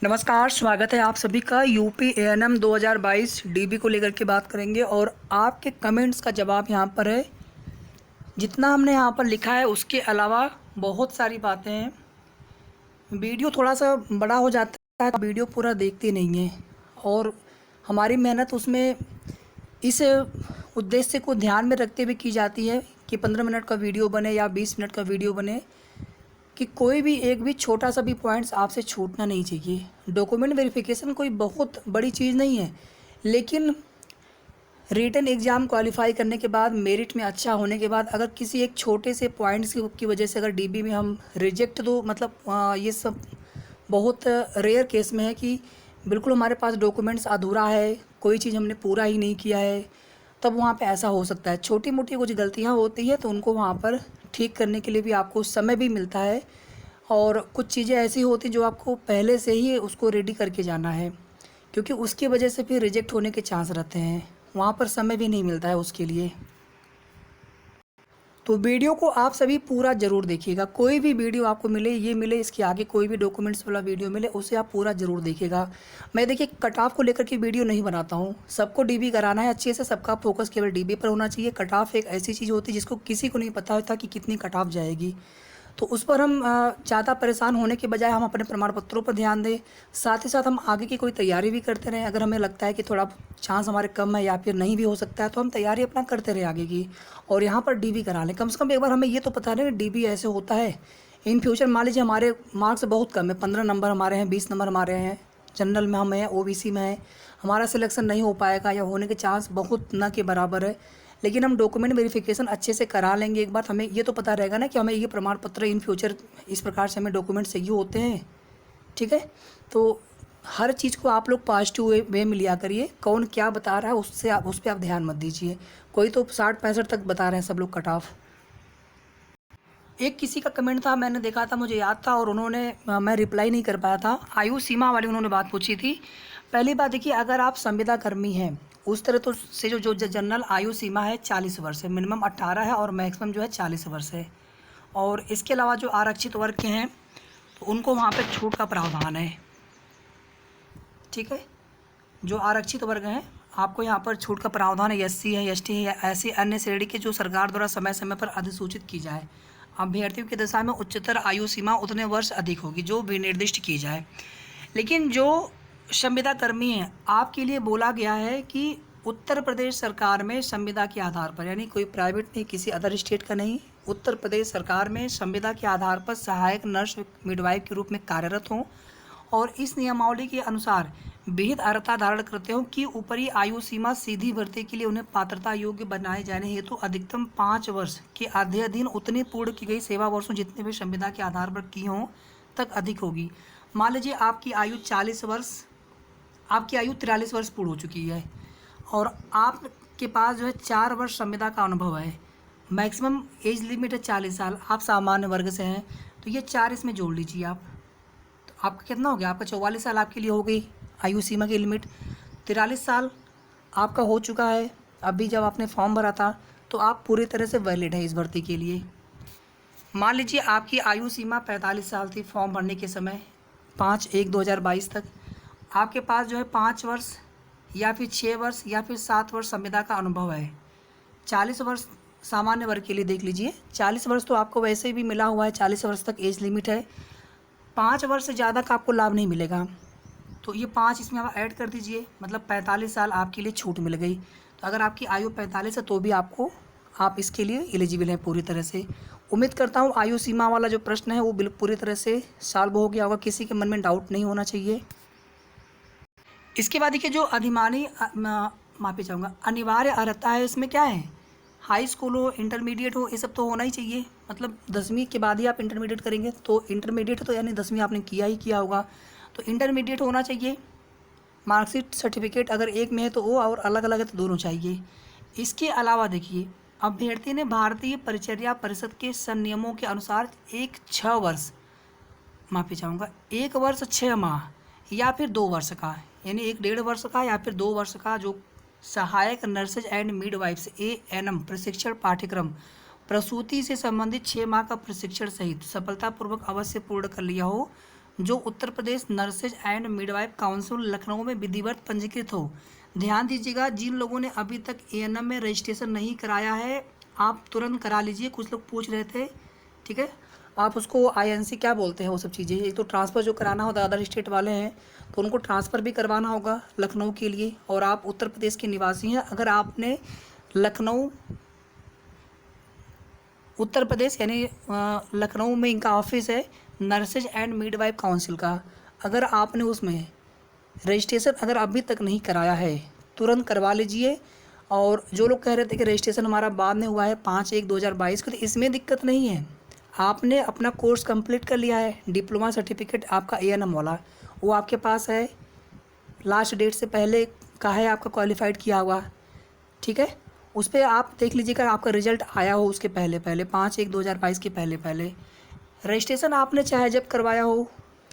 नमस्कार, स्वागत है आप सभी का। यूपी एएनएम 2022 डीबी को लेकर के बात करेंगे और आपके कमेंट्स का जवाब यहाँ पर है। जितना हमने यहाँ पर लिखा है उसके अलावा बहुत सारी बातें हैं। वीडियो थोड़ा सा बड़ा हो जाता है तो वीडियो पूरा देखते नहीं हैं और हमारी मेहनत उसमें इस उद्देश्य को ध्यान में रखते हुए की जाती है कि 15 मिनट का वीडियो बने या 20 मिनट का वीडियो बने, कि कोई भी एक भी छोटा सा भी पॉइंट्स आपसे छूटना नहीं चाहिए। डॉक्यूमेंट वेरिफिकेशन कोई बहुत बड़ी चीज़ नहीं है, लेकिन रिटन एग्ज़ाम क्वालिफाई करने के बाद मेरिट में अच्छा होने के बाद अगर किसी एक छोटे से पॉइंट्स की वजह से अगर डीबी में हम रिजेक्ट दो, मतलब ये सब बहुत रेयर केस में है कि बिल्कुल हमारे पास डॉक्यूमेंट्स अधूरा है, कोई चीज़ हमने पूरा ही नहीं किया है, तब वहाँ पे ऐसा हो सकता है। छोटी मोटी कुछ गलतियाँ होती है तो उनको वहाँ पर ठीक करने के लिए भी आपको समय भी मिलता है और कुछ चीज़ें ऐसी होती जो आपको पहले से ही उसको रेडी करके जाना है, क्योंकि उसकी वजह से फिर रिजेक्ट होने के चांस रहते हैं, वहाँ पर समय भी नहीं मिलता है उसके लिए। तो वीडियो को आप सभी पूरा ज़रूर देखिएगा। कोई भी वीडियो आपको मिले, ये मिले, इसके आगे कोई भी डॉक्यूमेंट्स वाला वीडियो मिले, उसे आप पूरा ज़रूर देखिएगा। मैं देखिए कट ऑफ को लेकर के वीडियो नहीं बनाता हूँ, सबको डीबी कराना है अच्छे से, सबका फोकस केवल डीबी पर होना चाहिए। कट ऑफ एक ऐसी चीज़ होती है जिसको किसी को नहीं पता होता कि कितनी कट ऑफ जाएगी, तो उस पर हम ज़्यादा परेशान होने के बजाय हम अपने प्रमाण पत्रों पर ध्यान दें। साथ ही साथ हम आगे की कोई तैयारी भी करते रहें। अगर हमें लगता है कि थोड़ा चांस हमारे कम है या फिर नहीं भी हो सकता है तो हम तैयारी अपना करते रहें आगे की, और यहाँ पर डीबी करा लें। कम से कम एक बार हमें ये तो पता रहे डीबी ऐसे होता है। इन फ्यूचर मान लीजिए हमारे मार्क्स बहुत कम है, 15 नंबर हमारे हैं, 20 नंबर हमारे हैं, जनरल में हम हैं, ओबीसी में है, हमारा सिलेक्शन नहीं हो पाएगा या होने के चांस बहुत न के बराबर है, लेकिन हम डॉक्यूमेंट वेरिफिकेशन अच्छे से करा लेंगे एक बार, हमें ये तो पता रहेगा ना कि हमें ये प्रमाण पत्र इन फ्यूचर इस प्रकार से हमें डॉक्यूमेंट चाहिए होते हैं। ठीक है, तो हर चीज़ को आप लोग पॉजिटिव वे में लिया करिए। कौन क्या बता रहा है उससे आप उस पर आप ध्यान मत दीजिए। कोई तो 60-65 तक बता रहे हैं सब लोग कट ऑफ। एक किसी का कमेंट था, मैंने देखा था, मुझे याद था, और उन्होंने मैं रिप्लाई नहीं कर पाया था। आयु सीमा वाली उन्होंने बात पूछी थी। पहली बात देखिए, अगर आप संविदा कर्मी हैं उस तरह तो से जो जनरल आयु सीमा है 40 वर्ष है, मिनिमम 18 है और मैक्सिमम जो है 40 वर्ष है। और इसके अलावा जो आरक्षित वर्ग के हैं तो उनको वहाँ पे छूट का प्रावधान है। ठीक है, जो आरक्षित वर्ग हैं आपको यहाँ पर छूट का प्रावधान है। एससी है, एसटी है या ऐसी अन्य श्रेणी के जो सरकार द्वारा समय समय पर अधिसूचित की जाए। अभ्यर्थियों की दशा में उच्चतर आयु सीमा उतने वर्ष अधिक होगी जो विनिर्दिष्ट की जाए। लेकिन जो संविदा कर्मी हैं आपके लिए बोला गया है कि उत्तर प्रदेश सरकार में संविदा के आधार पर, यानी कोई प्राइवेट नहीं, किसी अदर स्टेट का नहीं, उत्तर प्रदेश सरकार में संविदा के आधार पर सहायक नर्स मिडवाइफ के रूप में कार्यरत हों और इस नियमावली के अनुसार विहित अर्हता धारण करते हो कि ऊपरी आयु सीमा सीधी भर्ती के लिए उन्हें पात्रता योग्य बनाए जाने हेतु अधिकतम 5 वर्ष के अध्ययन उतनी पूर्ण की गई सेवा वर्षों जितने भी संविदा के आधार पर की हों तक अधिक होगी। मान लीजिए आपकी आयु 40 वर्ष, आपकी आयु 43 वर्ष पूर्ण हो चुकी है और आपके पास जो है 4 वर्ष संविदा का अनुभव है, मैक्सिमम एज लिमिट है 40 साल, आप सामान्य वर्ग से हैं, तो ये 4 इसमें जोड़ लीजिए आप, तो आपका कितना हो गया, आपका 44 साल आपके लिए हो गई आयु सीमा की लिमिट। 43 साल आपका हो चुका है अभी जब आपने फॉर्म भरा था, तो आप पूरी तरह से वैलिड है इस भर्ती के लिए। मान लीजिए आपकी आयु सीमा 45 साल थी फॉर्म भरने के समय, 5/1/2022 तक। आपके पास जो है 5 वर्ष या फिर 6 वर्ष या फिर 7 वर्ष संविदा का अनुभव है। 40 वर्ष सामान्य वर्ग के लिए देख लीजिए, 40 वर्ष तो आपको वैसे भी मिला हुआ है, 40 वर्ष तक एज लिमिट है, 5 वर्ष से ज़्यादा का आपको लाभ नहीं मिलेगा, तो ये 5 इसमें आप ऐड कर दीजिए, मतलब 45 साल आपके लिए छूट मिल गई। तो अगर आपकी आयु 45 है तो भी आप इसके लिए एलिजिबल हैं पूरी तरह से। उम्मीद करता हूँ आयु सीमा वाला जो प्रश्न है वो पूरी तरह से सॉल्व हो गया होगा, किसी के मन में डाउट नहीं होना चाहिए। इसके बाद देखिए जो माफ़ी चाहूँगा, अनिवार्य अर्हता है, इसमें क्या है, हाई स्कूल हो, इंटरमीडिएट हो, ये सब तो होना ही चाहिए। मतलब 10वीं के बाद ही आप इंटरमीडिएट करेंगे, तो इंटरमीडिएट तो यानी 10वीं आपने किया ही किया होगा, तो इंटरमीडिएट होना चाहिए। मार्कशीट सर्टिफिकेट अगर एक में है तो वो, और अलग अलग है तो दोनों चाहिए। इसके अलावा देखिए, अभ्यर्थी ने भारतीय परिचर्या परिषद के संनियमों के अनुसार 1 वर्ष 6 माह या फिर 2 वर्ष का, यानी 1.5 वर्ष का या फिर 2 वर्ष का जो सहायक नर्सेज एंड मिडवाइफ्स एएनएम प्रशिक्षण पाठ्यक्रम प्रसूति से संबंधित 6 माह का प्रशिक्षण सहित सफलतापूर्वक अवश्य पूर्ण कर लिया हो जो Uttar Pradesh nurses and midwife council Lucknow में विधिवत पंजीकृत हो। ध्यान दीजिएगा, जिन लोगों ने अभी तक एएनएम में रजिस्ट्रेशन नहीं कराया है आप तुरंत करा लीजिए। कुछ लोग पूछ रहे थे, ठीक है, आप उसको आईएनसी क्या बोलते हैं वो सब चीज़ें। एक तो ट्रांसफ़र जो कराना होता है, अदर स्टेट वाले हैं तो उनको ट्रांसफ़र भी करवाना होगा लखनऊ के लिए। और आप उत्तर प्रदेश के निवासी हैं, अगर आपने लखनऊ उत्तर प्रदेश यानी लखनऊ में इनका ऑफिस है नर्सेज एंड मिडवाइफ काउंसिल का, अगर आपने उसमें रजिस्ट्रेशन अगर अभी तक नहीं कराया है तुरंत करवा लीजिए। और जो लोग कह रहे थे कि रजिस्ट्रेशन हमारा बाद में हुआ है 5/1/2022 को, तो इसमें दिक्कत नहीं है। आपने अपना कोर्स कंप्लीट कर लिया है, डिप्लोमा सर्टिफिकेट आपका एएनएम वाला वो आपके पास है, लास्ट डेट से पहले का है आपका क्वालिफाइड किया हुआ, ठीक है। उस पर आप देख लीजिएगा आपका रिजल्ट आया हो उसके पहले 5/1/2022 के पहले रजिस्ट्रेशन आपने चाहे जब करवाया हो,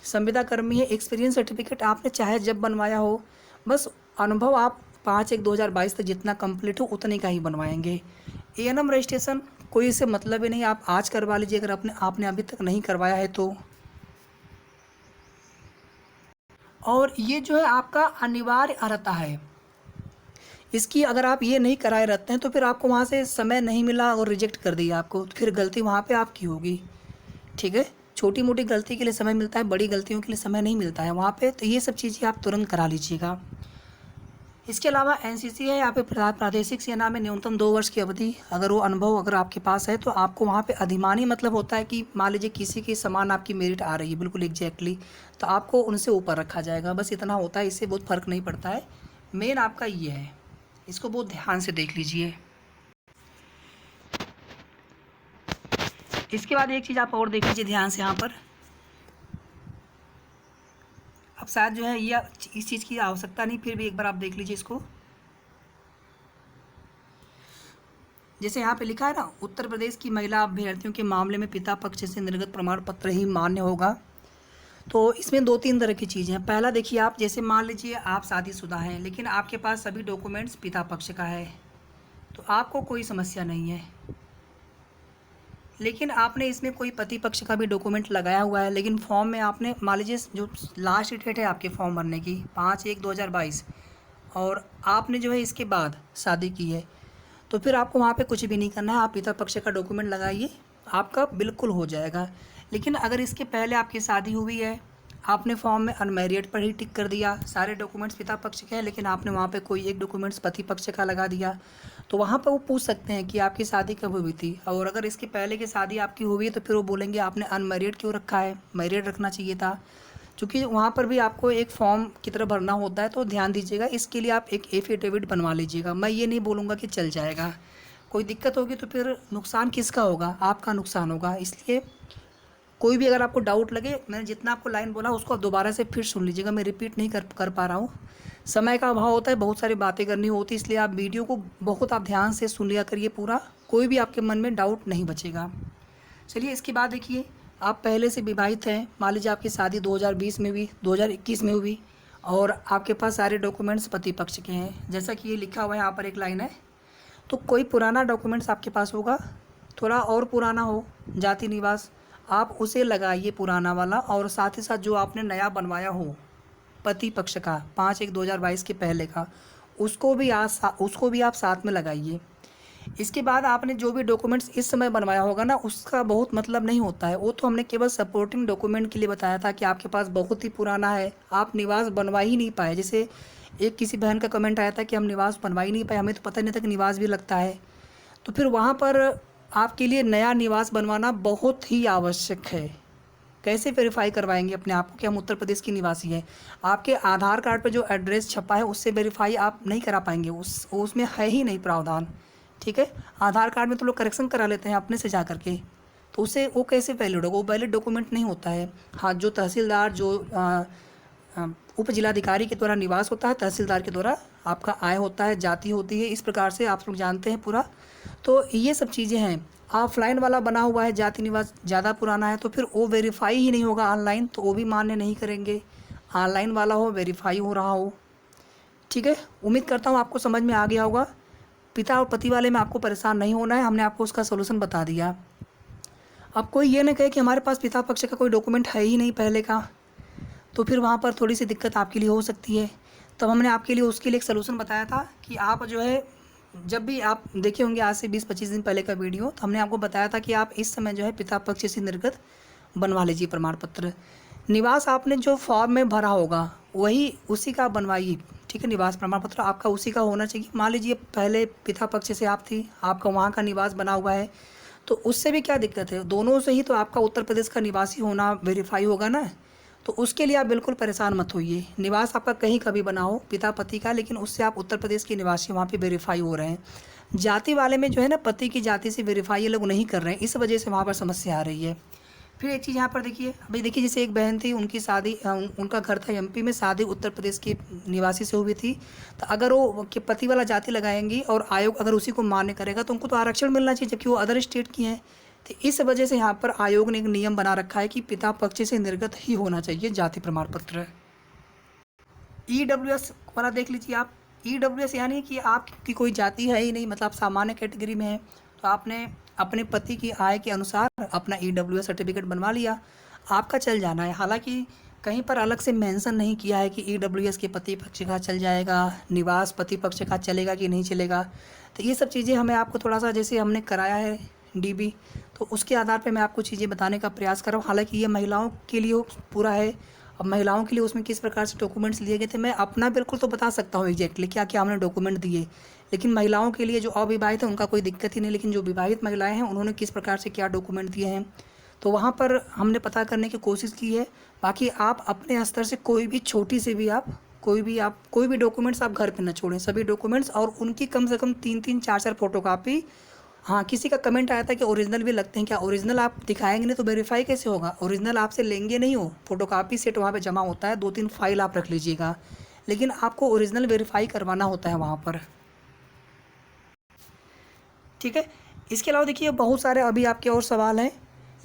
संविदा कर्मी है, एक्सपीरियंस सर्टिफिकेट आपने चाहे जब बनवाया हो, बस अनुभव आप 5/1/2022 तक जितना कंप्लीट हो उतने का ही बनवाएंगे। एएनएम रजिस्ट्रेशन कोई इससे मतलब ही नहीं, आप आज करवा लीजिए अगर आपने अभी तक नहीं करवाया है तो। और ये जो है आपका अनिवार्य अर्हता है, इसकी अगर आप ये नहीं कराए रहते हैं तो फिर आपको वहाँ से समय नहीं मिला और रिजेक्ट कर दिया आपको, तो फिर गलती वहाँ पे आपकी होगी, ठीक है। छोटी मोटी गलती के लिए समय मिलता है, बड़ी गलतियों के लिए समय नहीं मिलता है वहाँ पे, तो ये सब चीज़ें आप तुरंत करा लीजिएगा। इसके अलावा एनसीसी है, यहाँ पे प्रादेशिक सेना में न्यूनतम 2 वर्ष की अवधि अगर वो अनुभव अगर आपके पास है तो आपको वहाँ पे अधिमानी मतलब होता है कि मान लीजिए किसी के समान आपकी मेरिट आ रही है बिल्कुल एग्जैक्टली, तो आपको उनसे ऊपर रखा जाएगा, बस इतना होता है, इससे बहुत फ़र्क नहीं पड़ता है। मेन आपका ये है, इसको बहुत ध्यान से देख लीजिए। इसके बाद एक चीज़ आप और देख लीजिए ध्यान से यहाँ पर, अब शायद जो है ये इस चीज़ की आवश्यकता नहीं, फिर भी एक बार आप देख लीजिए इसको। जैसे यहाँ पे लिखा है ना, उत्तर प्रदेश की महिला अभ्यर्थियों के मामले में पिता पक्ष से निर्गत प्रमाण पत्र ही मान्य होगा। तो इसमें 2-3 तरह की चीज़ें हैं। पहला देखिए, आप जैसे मान लीजिए आप शादीशुदा हैं लेकिन आपके पास सभी डॉक्यूमेंट्स पिता पक्ष का है तो आपको कोई समस्या नहीं है। लेकिन आपने इसमें कोई पति पक्ष का भी डॉक्यूमेंट लगाया हुआ है लेकिन फॉर्म में आपने मान लीजिए जो लास्ट डेट है आपके फॉर्म भरने की 5/1/2022 और आपने जो है इसके बाद शादी की है, तो फिर आपको वहाँ पे कुछ भी नहीं करना है, आप पिता पक्ष का डॉक्यूमेंट लगाइए, आपका बिल्कुल हो जाएगा। लेकिन अगर इसके पहले आपकी शादी हुई है, आपने फॉर्म में अनमैरिड पर ही टिक कर दिया, सारे डॉक्यूमेंट्स पिता पक्ष के हैं लेकिन आपने वहाँ पे कोई एक डॉक्यूमेंट्स पति पक्ष का लगा दिया, तो वहाँ पर वो पूछ सकते हैं कि आपकी शादी कब हुई थी। और अगर इसके पहले की शादी आपकी हुई है तो फिर वो बोलेंगे आपने अनमैरिड क्यों रखा है, मैरिड रखना चाहिए था, क्योंकि वहाँ पर भी आपको एक फॉर्म की तरह भरना होता है। तो ध्यान दीजिएगा, इसके लिए आप एक एफिडेविट बनवा लीजिएगा। मैं ये नहीं बोलूँगा कि चल जाएगा, कोई दिक्कत होगी तो फिर नुकसान किसका होगा, आपका नुकसान होगा। इसलिए कोई भी अगर आपको डाउट लगे, मैंने जितना आपको लाइन बोला उसको आप दोबारा से फिर सुन लीजिएगा, मैं रिपीट नहीं कर पा रहा हूँ, समय का अभाव होता है, बहुत सारी बातें करनी होती है, इसलिए आप वीडियो को बहुत आप ध्यान से सुन लिया करिए पूरा, कोई भी आपके मन में डाउट नहीं बचेगा। चलिए इसके बाद देखिए, आप पहले से विवाहित हैं, मान लीजिए आपकी शादी 2020 में हुई, 2021 में हुई और आपके पास सारे डॉक्यूमेंट्स पति पक्ष के हैं, जैसा कि ये लिखा हुआ है यहाँ पर एक लाइन है, तो कोई पुराना डॉक्यूमेंट्स आपके पास होगा, थोड़ा और पुराना हो, जाति निवास, आप उसे लगाइए पुराना वाला, और साथ ही साथ जो आपने नया बनवाया हो पति पक्ष का 5/1/2022 के पहले का, उसको भी आप साथ में लगाइए। इसके बाद आपने जो भी डॉक्यूमेंट्स इस समय बनवाया होगा ना, उसका बहुत मतलब नहीं होता है, वो तो हमने केवल सपोर्टिंग डॉक्यूमेंट के लिए बताया था कि आपके पास बहुत ही पुराना है, आप निवास बनवा ही नहीं पाए। जैसे एक किसी बहन का कमेंट आया था कि हम निवास बनवा ही नहीं पाए, हमें तो पता नहीं था कि निवास भी लगता है, तो फिर वहाँ पर आपके लिए नया निवास बनवाना बहुत ही आवश्यक है। कैसे वेरीफाई करवाएंगे अपने आप को कि हम उत्तर प्रदेश की निवासी हैं? आपके आधार कार्ड पर जो एड्रेस छपा है उससे वेरीफाई आप नहीं करा पाएंगे, उसमें है ही नहीं प्रावधान, ठीक है। आधार कार्ड में तो लोग करेक्शन करा लेते हैं अपने से जा करके, तो उससे वो कैसे वैलिड होगा, वो वैलिड डॉक्यूमेंट नहीं होता है। हाँ, जो तहसीलदार जो उप जिलाधिकारी के द्वारा निवास होता है, तहसीलदार के द्वारा आपका आय होता है, जाति होती है, इस प्रकार से आप लोग जानते हैं पूरा। तो ये सब चीज़ें हैं। ऑफलाइन वाला बना हुआ है, जाति निवास ज़्यादा पुराना है तो फिर वो वेरीफाई ही नहीं होगा ऑनलाइन, तो वो भी मान्य नहीं करेंगे। ऑनलाइन वाला हो, वेरीफाई हो रहा हो, ठीक है। उम्मीद करता हूँ आपको समझ में आ गया होगा। पिता और पति वाले में आपको परेशान नहीं होना है, हमने आपको उसका सोल्यूशन बता दिया। अब कोई ये ना कहे कि हमारे पास पिता पक्ष का कोई डॉक्यूमेंट है ही नहीं पहले का, तो फिर वहाँ पर थोड़ी सी दिक्कत आपके लिए हो सकती है। तो हमने आपके लिए उसके लिए एक सलूशन बताया था कि आप जो है जब भी आप देखे होंगे आज से 20-25 दिन पहले का वीडियो, तो हमने आपको बताया था कि आप इस समय जो है पिता पक्ष से निर्गत बनवा लीजिए प्रमाण पत्र। निवास आपने जो फॉर्म में भरा होगा वही उसी का बनवाइए, ठीक है। निवास प्रमाण पत्र आपका उसी का होना चाहिए। मान लीजिए पहले पिता पक्ष से आप थी, आपका वहाँ का निवास बना हुआ है, तो उससे भी क्या दिक्कत है, दोनों से ही तो आपका उत्तर प्रदेश का निवासी होना वेरीफाई होगा ना। तो उसके लिए आप बिल्कुल परेशान मत होइए। निवास आपका कहीं का भी बना हो पिता पति का, लेकिन उससे आप उत्तर प्रदेश के निवासी वहाँ पे वेरीफाई हो रहे हैं। जाति वाले में जो है ना, पति की जाति से वेरीफाई ये लोग नहीं कर रहे हैं, इस वजह से वहाँ पर समस्या आ रही है। फिर एक चीज़ यहाँ पर देखिए, अभी देखिए जैसे एक बहन थी, उनकी शादी उनका घर था एमपी में, शादी उत्तर प्रदेश के निवासी से हुई थी। तो अगर वो कि पति वाला जाति लगाएंगी और आयोग अगर उसी को मान्य करेगा तो उनको तो आरक्षण मिलना चाहिए, जबकि वो अदर स्टेट की हैं। तो इस वजह से यहाँ पर आयोग ने एक नियम बना रखा है कि पिता पक्ष से निर्गत ही होना चाहिए जाति प्रमाण पत्र। EWS वाला देख लीजिए आप। EWS यानी कि आपकी कोई जाति है ही नहीं, मतलब आप सामान्य कैटेगरी में है, तो आपने अपने पति की आय के अनुसार अपना EWS सर्टिफिकेट बनवा लिया, आपका चल जाना है। हालांकि कहीं पर अलग से मेंशन नहीं किया है कि EWS के पति पक्ष का चल जाएगा, निवास पति पक्ष का चलेगा कि नहीं चलेगा। तो ये सब चीज़ें हमें आपको थोड़ा सा, जैसे हमने कराया है DB, तो उसके आधार पे मैं आपको चीज़ें बताने का प्रयास कर रहा हूँ। हालांकि ये महिलाओं के लिए पूरा है। अब महिलाओं के लिए उसमें किस प्रकार से डॉक्यूमेंट्स लिए गए थे, मैं अपना बिल्कुल तो बता सकता हूँ एग्जैक्टली क्या क्या हमने डॉक्यूमेंट दिए, लेकिन महिलाओं के लिए जो अविवाहित है उनका कोई दिक्कत ही नहीं, लेकिन जो विवाहित महिलाएं हैं उन्होंने किस प्रकार से क्या डॉक्यूमेंट दिए हैं, तो वहाँ पर हमने पता करने की कोशिश की है। बाकी आप अपने स्तर से कोई भी छोटी से भी आप कोई भी डॉक्यूमेंट्स आप घर पे न छोड़ें, सभी डॉक्यूमेंट्स, और उनकी कम से कम 3-3 4-4 फोटोकॉपी। हाँ, किसी का कमेंट आया था कि ओरिजिनल भी लगते हैं क्या, ओरिजिनल आप दिखाएंगे नहीं तो वेरीफाई कैसे होगा, ओरिजिनल आपसे लेंगे नहीं हो, फोटोकॉपी सेट वहाँ पे जमा होता है, 2-3 फाइल आप रख लीजिएगा, लेकिन आपको ओरिजिनल वेरीफाई करवाना होता है वहाँ पर, ठीक है। इसके अलावा देखिए बहुत सारे अभी आपके और सवाल हैं,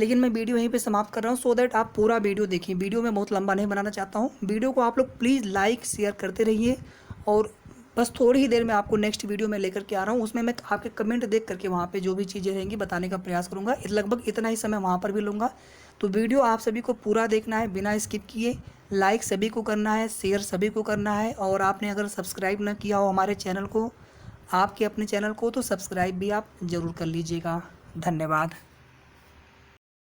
लेकिन मैं वीडियो यहीं पे समाप्त कर रहा हूँ, सो दैट आप पूरा वीडियो देखिए। वीडियो मैं बहुत लंबा नहीं बनाना चाहता हूँ, वीडियो को आप लोग प्लीज़ लाइक शेयर करते रहिए, और बस थोड़ी ही देर में आपको नेक्स्ट वीडियो में लेकर के आ रहा हूँ, उसमें मैं आपके कमेंट देख करके वहाँ पे जो भी चीज़ें रहेंगी बताने का प्रयास करूँगा। लगभग इतना ही समय वहाँ पर भी लूँगा। तो वीडियो आप सभी को पूरा देखना है बिना स्किप किए, लाइक सभी को करना है, शेयर सभी को करना है, और आपने अगर सब्सक्राइब ना किया हो हमारे चैनल को, आपके अपने चैनल को, तो सब्सक्राइब भी आप ज़रूर कर लीजिएगा। धन्यवाद।